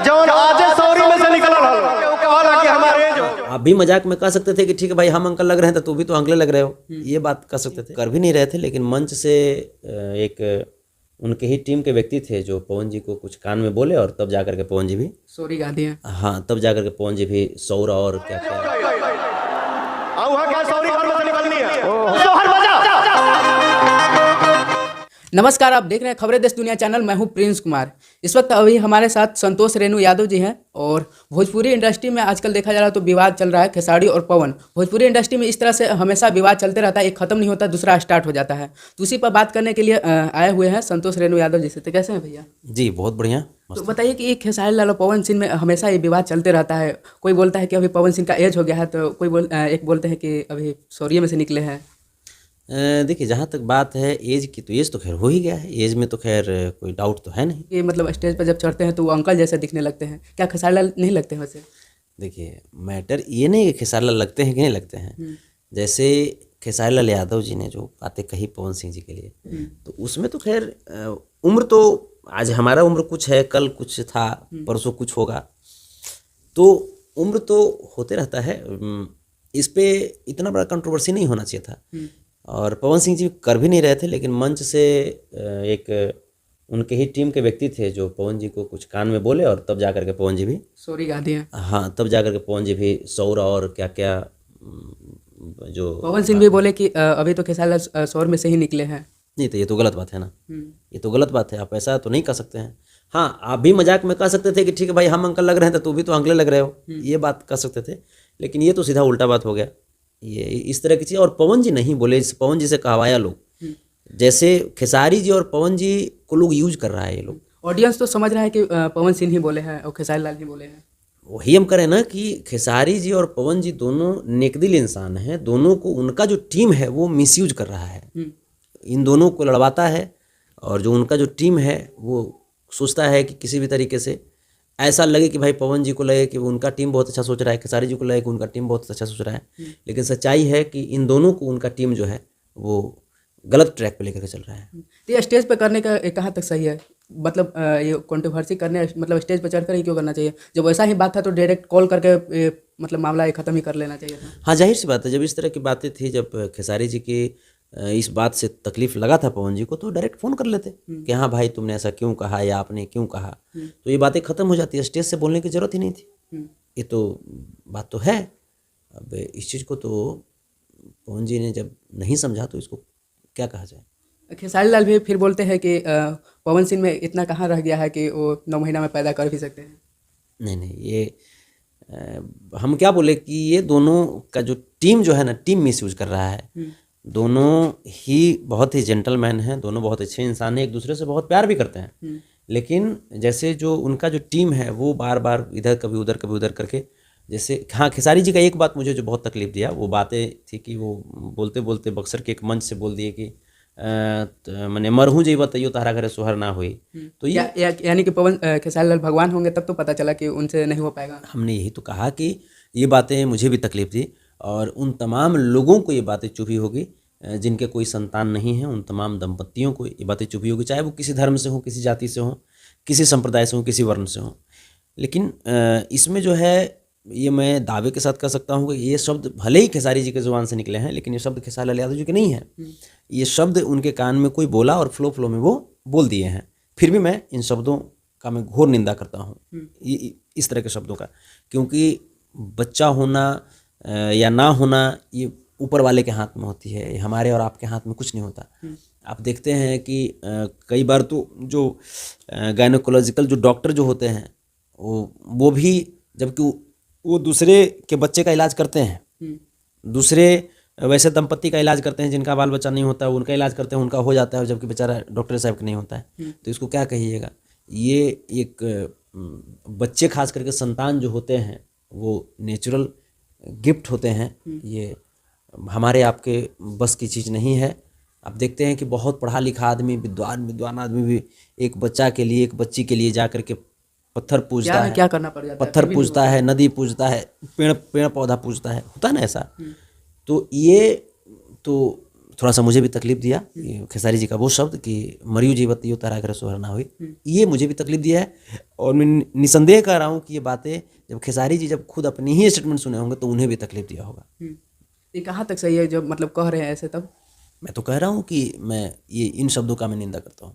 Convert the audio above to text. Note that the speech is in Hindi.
जो आज सौरी में से निकल रहा कि हमारे जो आप भी मजाक में कह सकते थे कि ठीक है भाई हम अंकल लग रहे हैं तो तू भी तो अंकल लग रहे हो, ये बात कर सकते थे। कर भी नहीं रहे थे, लेकिन मंच से एक उनके ही टीम के व्यक्ति थे जो पवन जी को कुछ कान में बोले, और तब जाकर के पवन जी भी सॉरी गा दिया। हाँ, तब जाकर के पवन जी भी सौरा और क्या क्या क्या सौरी घर में से निकलनी है। जोहर बजा। नमस्कार, आप देख रहे हैं खबरें देश दुनिया चैनल। मैं हूं प्रिंस कुमार। इस वक्त अभी हमारे साथ संतोष रेणु यादव जी हैं। और भोजपुरी इंडस्ट्री में आजकल देखा जा रहा है तो विवाद चल रहा है खेसारी और पवन। भोजपुरी इंडस्ट्री में इस तरह से हमेशा विवाद चलते रहता है, एक खत्म नहीं होता, दूसरा स्टार्ट हो जाता है। तो उसी पर बात करने के लिए आए हुए हैं संतोष रेणु यादव जी से। तो कैसे हैं भैया? जी बहुत बढ़िया। तो बताइए कि खेसारी लाल और पवन सिंह में हमेशा ये विवाद चलते रहता है। कोई बोलता है कि अभी पवन सिंह का एज हो गया है, तो कोई एक बोलते हैं कि अभी सौर्य में से निकले हैं। देखिए, जहाँ तक बात है एज की, तो एज तो खैर हो ही गया है, एज में तो खैर कोई डाउट तो है नहीं। कि मतलब स्टेज पर जब चढ़ते हैं तो वो अंकल जैसे दिखने लगते हैं। क्या खेसारी लाल नहीं लगते हैं वैसे? देखिए, मैटर ये नहीं कि खेसारी लाल लगते हैं कि नहीं लगते हैं। जैसे खेसारी लाल यादव जी ने जो बातें कही पवन सिंह जी के लिए, तो उसमें तो खैर उम्र तो आज हमारा उम्र कुछ है, कल कुछ था, परसों कुछ होगा, तो उम्र तो होते रहता है। इस पे इतना बड़ा कंट्रोवर्सी नहीं होना चाहिए था। और पवन सिंह जी कर भी नहीं रहे थे, लेकिन मंच से एक उनके ही टीम के व्यक्ति थे जो पवन जी को कुछ कान में बोले, और तब जाकर के पवन जी भी सॉरी गा दिया। हाँ, तब जाकर के पवन जी भी सौरा और क्या क्या जो पवन सिंह भी बोले कि अभी तो खेसारी लाल सौर में से ही निकले हैं। नहीं, तो ये तो गलत बात है ना, ये तो गलत बात है। आप ऐसा तो नहीं कर सकते हैं। हाँ, आप भी मजाक में कह सकते थे कि ठीक है भाई हम अंकल लग रहे हैं तो तू भी तो अंकल लग रहे हो, ये बात कर सकते थे। लेकिन ये तो सीधा उल्टा बात हो गया, ये इस तरह की चीज़। और पवन जी नहीं बोले, पवन जी से कहवाया लोग, जैसे खेसारी जी और पवन जी को लोग यूज कर रहा है ये लोग। ऑडियंस तो समझ रहा है कि पवन सिंह ही बोले हैं और खेसारी लाल ही बोले हैं। वही हम करें ना कि खेसारी जी और पवन जी दोनों नेकदिल इंसान हैं, दोनों को उनका जो टीम है वो मिसयूज कर रहा है, इन दोनों को लड़वाता है। और जो उनका जो टीम है वो सोचता है कि किसी भी तरीके से ऐसा लगे कि भाई पवन जी को लगे कि उनका टीम बहुत अच्छा सोच रहा है, खेसारी जी को लगे कि उनका टीम बहुत अच्छा सोच रहा है। लेकिन सच्चाई है कि इन दोनों को उनका टीम जो है वो गलत ट्रैक पे लेकर के चल रहा है। तो ये स्टेज पर करने का कहाँ तक सही है? मतलब ये कंट्रोवर्सी करने, मतलब स्टेज पर चढ़कर ही क्यों करना चाहिए? जब वैसा ही बात था तो डायरेक्ट कॉल करके मतलब मामला ख़त्म ही कर लेना चाहिए था। हाँ, जाहिर सी बात है, जब इस तरह की बातें थी, जब खेसारी जी की इस बात से तकलीफ लगा था पवन जी को, तो डायरेक्ट फ़ोन कर लेते कि हाँ भाई तुमने ऐसा क्यों कहा या आपने क्यों कहा, तो ये बातें ख़त्म हो जाती है। स्टेज से बोलने की ज़रूरत ही नहीं थी। ये तो बात तो है। अब इस चीज़ को तो पवन जी ने जब नहीं समझा तो इसको क्या कहा जाए। खेसारी लाल भी फिर बोलते हैं कि पवन सिंह में इतना कहाँ रह गया है कि वो 9 महीना में पैदा कर भी सकते हैं। नहीं, ये हम क्या बोले कि ये दोनों का जो टीम जो है ना, टीम मिसयूज कर रहा है। दोनों ही बहुत ही जेंटलमैन हैं, दोनों बहुत अच्छे इंसान हैं, एक दूसरे से बहुत प्यार भी करते हैं। लेकिन जैसे जो उनका जो टीम है वो बार बार इधर कभी उधर करके, जैसे हाँ, खेसारी जी का एक बात मुझे जो बहुत तकलीफ दिया, वो बातें थी कि वो बोलते बोलते बक्सर के एक मंच से बोल दिए कि मैंने मरहूँ जी बताइयो तारा घरे सोहर ना हुई। तो ये यानी कि पवन खेसारी लाल भगवान होंगे तब तो पता चला कि उनसे नहीं हो पाएगा। हमने यही तो कहा कि ये बातें मुझे भी तकलीफ दी, और उन तमाम लोगों को ये बातें चुभी होगी जिनके कोई संतान नहीं है, उन तमाम दंपतियों को ये बातें चुभी होगी, चाहे वो किसी धर्म से हो, किसी जाति से हो, किसी संप्रदाय से हो, किसी वर्ण से हो। लेकिन इसमें जो है, ये मैं दावे के साथ कह सकता हूँ कि ये शब्द भले ही खेसारी जी के ज़ुबान से निकले हैं, लेकिन ये शब्द खेसारी लाल यादव जी के नहीं है। ये शब्द उनके कान में कोई बोला और फ्लो में वो बोल दिए हैं। फिर भी मैं इन शब्दों का मैं घोर निंदा करता हूँ, इस तरह के शब्दों का, क्योंकि बच्चा होना या ना होना ये ऊपर वाले के हाथ में होती है, हमारे और आपके हाथ में कुछ नहीं होता। आप देखते हैं कि कई बार तो जो गायनोकोलॉजिकल जो डॉक्टर जो होते हैं वो भी, जबकि वो दूसरे के बच्चे का इलाज करते हैं, दूसरे वैसे दंपति का इलाज करते हैं जिनका बाल बच्चा नहीं होता, उनका इलाज करते हैं, उनका हो जाता है, जबकि बेचारा डॉक्टर साहब का नहीं होता है। तो इसको क्या कहिएगा? ये एक बच्चे खास करके संतान जो होते हैं वो नेचुरल गिफ्ट होते हैं, ये हमारे आपके बस की चीज़ नहीं है। आप देखते हैं कि बहुत पढ़ा लिखा आदमी, विद्वान आदमी भी एक बच्चा के लिए, एक बच्ची के लिए जा कर के पत्थर पूजता है, क्या करना पड़ जाता है, पत्थर पूजता है, नदी पूजता है, पेड़ पौधा पूजता है, होता है ना ऐसा। तो ये तो थोड़ा सा मुझे भी तकलीफ दिया ये खेसारी जी का वो शब्द कि मरियो जीवतियो तारा घर सोहर ना हुई, ये मुझे भी तकलीफ दिया है। और मैं निसंदेह कह रहा हूँ कि ये बातें जब खेसारी जी जब खुद अपनी ही स्टेटमेंट सुने होंगे तो उन्हें भी तकलीफ दिया होगा। ये कहाँ तक सही है जब मतलब कह रहे हैं ऐसे तब? मैं तो कह रहा हूँ कि मैं ये इन शब्दों का मैं निंदा करता हूँ।